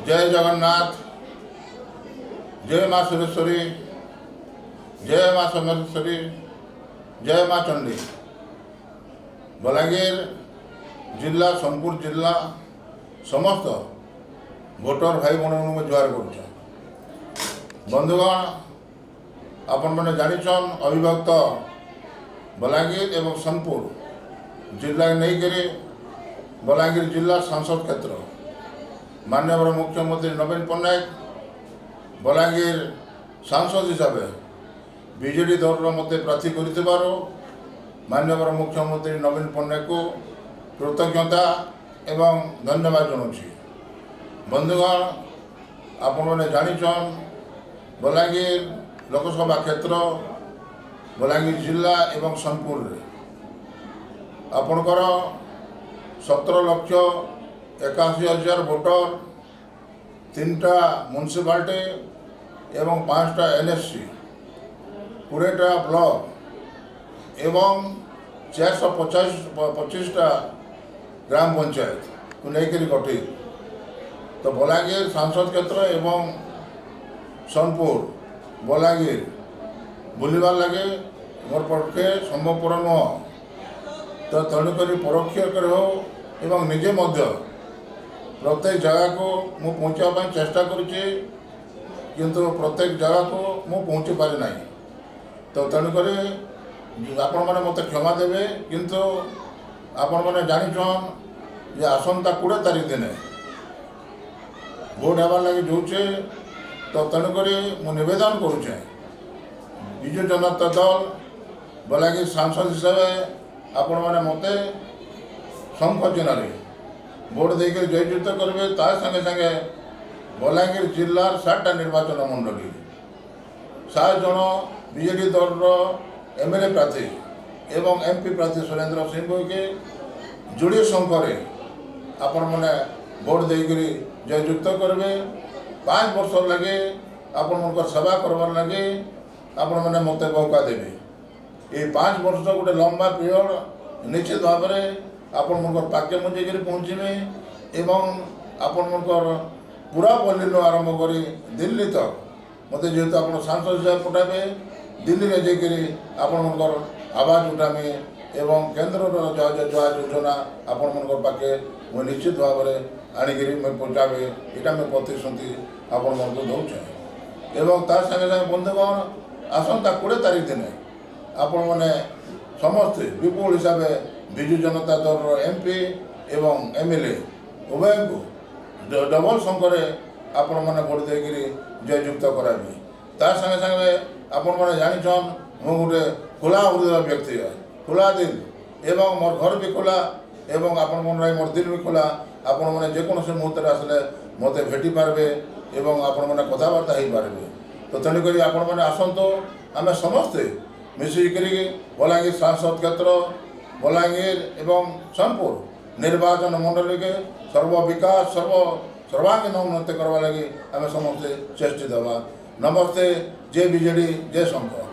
जय जगन्नाथ, जय माँ सुरेश्वरी, जय माँ सोमेश्वरी, जय माँ चंडी। बलांगीर जिला सोनपुर जिला समस्त भोटर भाई भौणी जुआर कर बंधुगण, आपण मैंने जानिछन अविभक्त बलांगीर एवं सोनपुर जिला नहीं करी बलांगीर जिला सांसद क्षेत्र माननीय मुख्यमंत्री नवीन पट्टनायक बलांगीर सांसद हिसाब से बीजेडी दल मत प्रार्थी कर माननीय मुख्यमंत्री नवीन पट्टनायक को कृतज्ञता एवं धन्यवाद जनाऊँ। बंधुगण, आपण मैंने जानिछन बलांगीर लोकसभा क्षेत्र बलांगीर जिला एवं सोनपुर आपणकर 17,81,000 वोटर 3टा म्युनिसिपालिटी एवं 5टा एनएससी 20टा ब्लॉक एवं 425टा ग्राम पंचायत को लेकर गठित। तो बलांगीर सांसद क्षेत्र एवं सोनपुर बलांगीर बुलवार लगे मोर पक्षे संभवपर नुह। तो तेणुक परोक्ष कर हो एवं निजे मध्य प्रत्येक जगह को मु पहुँचापी चेष्टा करुच्ची, किंतु प्रत्येक जगह को मु पहुँची पारि ना। तो तेणुक आपण मैंने मत क्षमा देवे, किंतु आपण मैंने जानिछन जे आसंता 20 तारीख दिन भोट हेबार लगे जाऊे। तो तेणुक मु नवेदन करुचे विजु जनता दल बलांगीर सांसद हिसाब से आपण मैंने मत शंख चिन्ह भोट देकर जययुक्त करेंगे। तार संगे संगे बलांगीर जिलार 7टा निर्वाचन मंडली 7 जन बीजेडी दल एमएलए प्रार्थी एवं एमपी प्रार्थी सुरेंद्र सिंह के जोड़ी संख्यार आपण मैंने भोट देकर जययुक्त करेंगे। 5 वर्ष लगे आपण सेवा करवार लगे आपण मैंने मत मौका देवे। ये 5 वर्ष गोटे लंबा पीरियड निश्चित भाव में आपण मनकर पाके मुझे पहुँचे एवं आपण मनकर पूरा पल्ली आरंभ कर दिल्ली तक मत जेहेतु आप सांसद हिसाब पठाबे दिल्ली में जाकर आपण मनकर आवाज उठामी एवं केन्द्र जहाँ योजना आपण मनकर पाके मुझे निश्चित भाव में आणिक पहुँचाबे यहाँ मैं प्रतिश्रुति आपण मन को दौचे। एवं तार संगे संगे बंधुगण आसंता 20 तारीख दिन आपण मैंने समस्ते विपुल हिसाब से विजु जनता दल एमपी एवं एमएलए उभय को डबल संख्यार आपण मैंने भोट देकर जययुक्त कराबी। तार संगे संगे आपण मैंने जानिछन मु गोटे खुला हृदय व्यक्ति है, खुला दिल एवं मोर घर भी खुला एवं आपण मन मोर दिल भी खुला। आपण मैंने जेकोसी मुहूर्त आसले मत भेटी पारबे एवं आपण मैंने कथबार्ता हो पारे। तो तेणुक आपण मैंने आसतु आम समस्ते मिसिक बलांगीर सांसद क्षेत्र बलांगीर एवं सोनपुर निर्वाचन मंडली के सर्व विकास सर्वांगीन उन्नति करवा लगी आम समस्ते चेष्टित हवा। नमस्ते, जय बीजेडी, जय शंकर।